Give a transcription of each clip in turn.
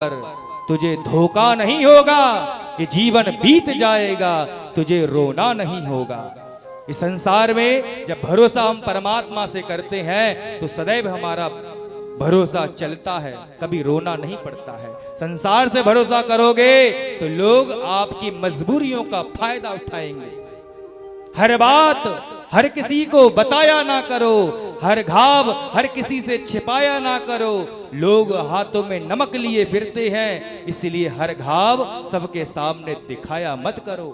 तुझे धोखा नहीं होगा, ये जीवन बीत जाएगा, तुझे रोना नहीं होगा। इस संसार में जब भरोसा हम परमात्मा से करते हैं तो सदैव हमारा भरोसा चलता है, कभी रोना नहीं पड़ता है। संसार से भरोसा करोगे तो लोग आपकी मजबूरियों का फायदा उठाएंगे। हर बात हर किसी को बताया ना करो, हर घाव हर किसी से छिपाया ना करो। लोग हाथों में नमक लिए फिरते हैं, इसलिए हर घाव सबके सामने दिखाया मत करो,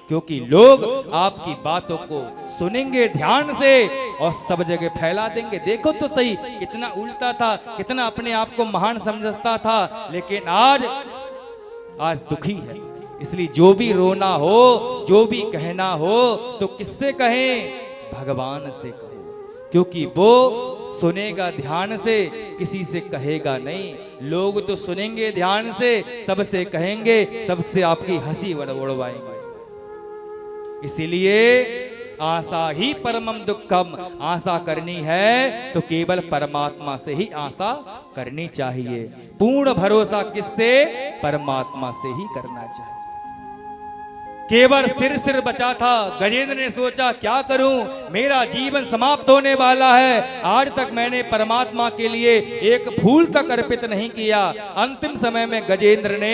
क्योंकि लोग आपकी बातों को सुनेंगे ध्यान से और सब जगह फैला देंगे। देखो तो सही, कितना उल्टा था, कितना अपने आप को महान समझता था, लेकिन आज दुखी है। इसलिए जो भी रोना हो, जो भी कहना हो तो किससे कहें? भगवान से कहो, क्योंकि वो सुनेगा ध्यान से, किसी से कहेगा नहीं। लोग तो सुनेंगे ध्यान से, सबसे कहेंगे, सबसे आपकी हंसी उड़वाएंगे। इसीलिए आशा ही परमम दुखम, आशा करनी है तो केवल परमात्मा से ही आशा करनी चाहिए। पूर्ण भरोसा किससे? परमात्मा से ही करना चाहिए। केवल सिर बचा था। गजेंद्र ने सोचा क्या करूं, मेरा जीवन समाप्त होने वाला है। आज तक मैंने परमात्मा के लिए एक फूल तक अर्पित नहीं किया। अंतिम समय में गजेंद्र ने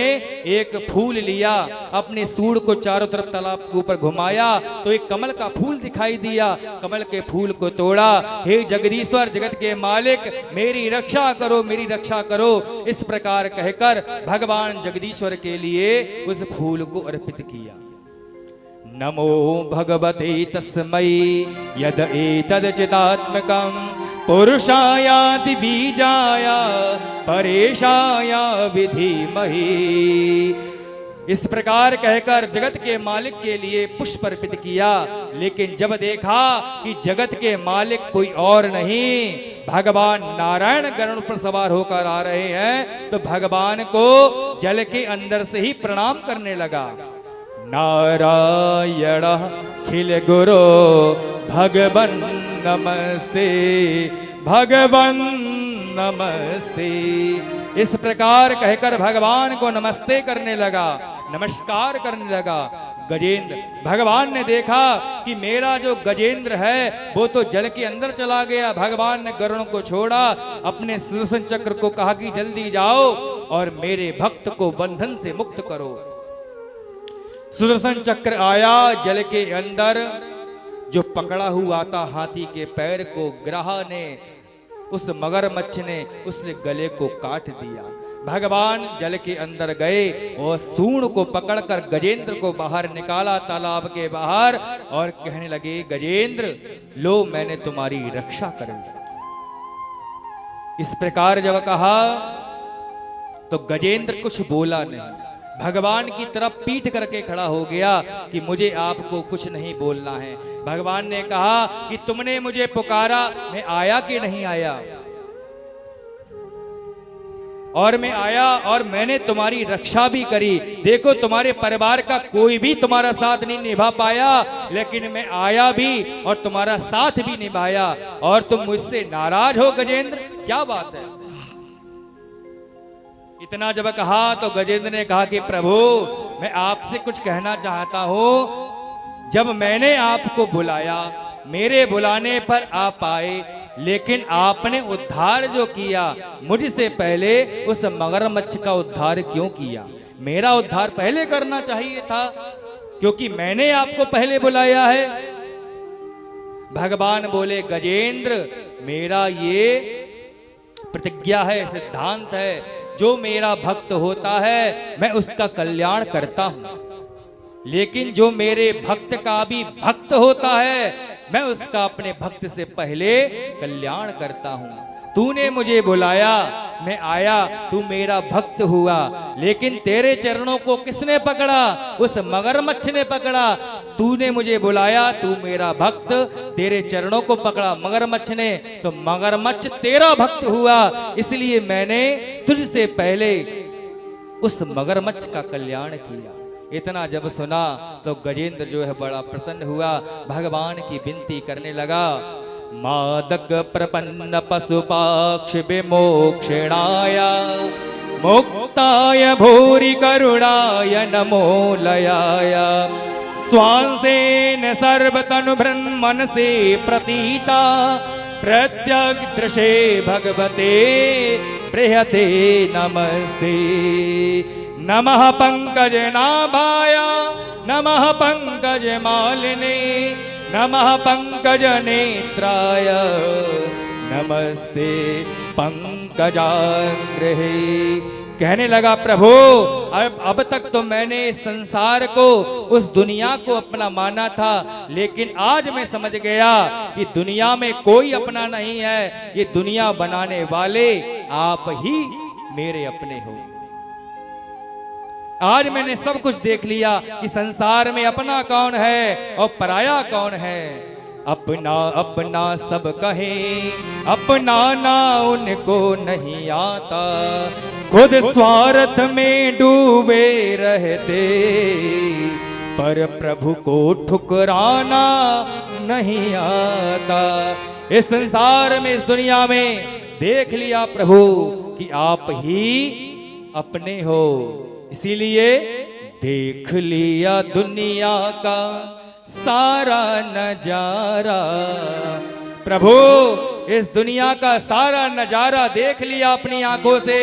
एक फूल लिया, अपने सूंड को चारों तरफ तालाब के ऊपर घुमाया तो एक कमल का फूल दिखाई दिया। कमल के फूल को तोड़ा, हे जगदीश्वर, जगत के मालिक, मेरी रक्षा करो, मेरी रक्षा करो। इस प्रकार कहकर भगवान जगदीश्वर के लिए उस फूल को अर्पित किया। नमो भगवते तस्मै यद एतद् चिदात्मकं पुरुषायाति बीजाय परेशाय विधीमहि। इस प्रकार कहकर जगत के मालिक के लिए पुष्प अर्पित किया। लेकिन जब देखा कि जगत के मालिक कोई और नहीं, भगवान नारायण गरुड़ पर सवार होकर आ रहे हैं, तो भगवान को जल के अंदर से ही प्रणाम करने लगा। नारायण खिल गुरो भगवन नमस्ते, भगवन नमस्ते। इस प्रकार कहकर भगवान को नमस्ते करने लगा, नमस्कार करने लगा। गजेंद्र, भगवान ने देखा कि मेरा जो गजेंद्र है वो तो जल के अंदर चला गया। भगवान ने गरुड़ को छोड़ा, अपने सुदर्शन चक्र को कहा कि जल्दी जाओ और मेरे भक्त को बंधन से मुक्त करो। सुदर्शन चक्र आया, जल के अंदर जो पकड़ा हुआ था हाथी के पैर को ग्रह ने, उस मगरमच्छ ने उसने गले को काट दिया। भगवान जल के अंदर गए और सूंड को पकड़कर गजेंद्र को बाहर निकाला तालाब के बाहर और कहने लगे, गजेंद्र लो, मैंने तुम्हारी रक्षा कर ली। इस प्रकार जब कहा तो गजेंद्र कुछ बोला नहीं, भगवान की तरफ पीठ करके खड़ा हो गया कि मुझे आपको कुछ नहीं बोलना है। भगवान ने कहा कि तुमने मुझे पुकारा, मैं आया कि नहीं आया? और मैं आया और मैंने तुम्हारी रक्षा भी करी। देखो, तुम्हारे परिवार का कोई भी तुम्हारा साथ नहीं निभा पाया, लेकिन मैं आया भी और तुम्हारा साथ भी निभाया, और तुम मुझसे नाराज हो गजेंद्र? क्या बात है? इतना जब कहा तो गजेंद्र ने कहा कि प्रभु, मैं आपसे कुछ कहना चाहता हूं। जब मैंने आपको बुलाया, मेरे बुलाने पर आप आए, लेकिन आपने उद्धार जो किया, मुझसे पहले उस मगरमच्छ का उद्धार क्यों किया? मेरा उद्धार पहले करना चाहिए था, क्योंकि मैंने आपको पहले बुलाया है। भगवान बोले, गजेंद्र मेरा ये प्रतिज्ञा है, सिद्धांत है, जो मेरा भक्त होता है मैं उसका कल्याण करता हूं, लेकिन जो मेरे भक्त का भी भक्त होता है मैं उसका अपने भक्त से पहले कल्याण करता हूं। तूने मुझे बुलाया, मैं आया, तू मेरा भक्त हुआ, लेकिन तेरे चरणों को किसने पकड़ा? उस मगरमच्छ ने पकड़ा। तूने मुझे बुलाया, तू मेरा भक्त, तेरे चरणों को पकड़ा मगरमच्छ ने, तो मगरमच्छ तेरा भक्त हुआ, इसलिए मैंने तुझसे पहले उस मगरमच्छ का कल्याण किया। इतना जब सुना तो गजेंद्र जो है बड़ा प्रसन्न हुआ, भगवान की विनती करने लगा। मादक प्रपन्न पशुपाक्ष विमोक्षणाय मुक्ताय भूरि करुणाय नमो लयाय स्वांसेन सर्वतनु मनसे प्रतीता प्रत्यग्दृशे भगवते बृहते नमस्ते। नमः पंकजनाभाय नमः पंकजमालिने नमः पंकजनेत्राय नमस्ते पंकजांग्रहे। कहने लगा प्रभु अब तक तो मैंने इस संसार को उस दुनिया को अपना माना था, लेकिन आज मैं समझ गया कि दुनिया में कोई अपना नहीं है, ये दुनिया बनाने वाले आप ही मेरे अपने हो। आज मैंने सब कुछ देख लिया कि संसार में अपना कौन है और पराया कौन है। अपना अपना सब कहे अपना ना उनको नहीं आता, खुद स्वार्थ में डूबे रहते पर प्रभु को ठुकराना नहीं आता। इस संसार में इस दुनिया में देख लिया प्रभु कि आप ही अपने हो, इसीलिए देख लिया दुनिया का सारा नजारा। प्रभु इस दुनिया का सारा नजारा देख लिया अपनी आंखों से।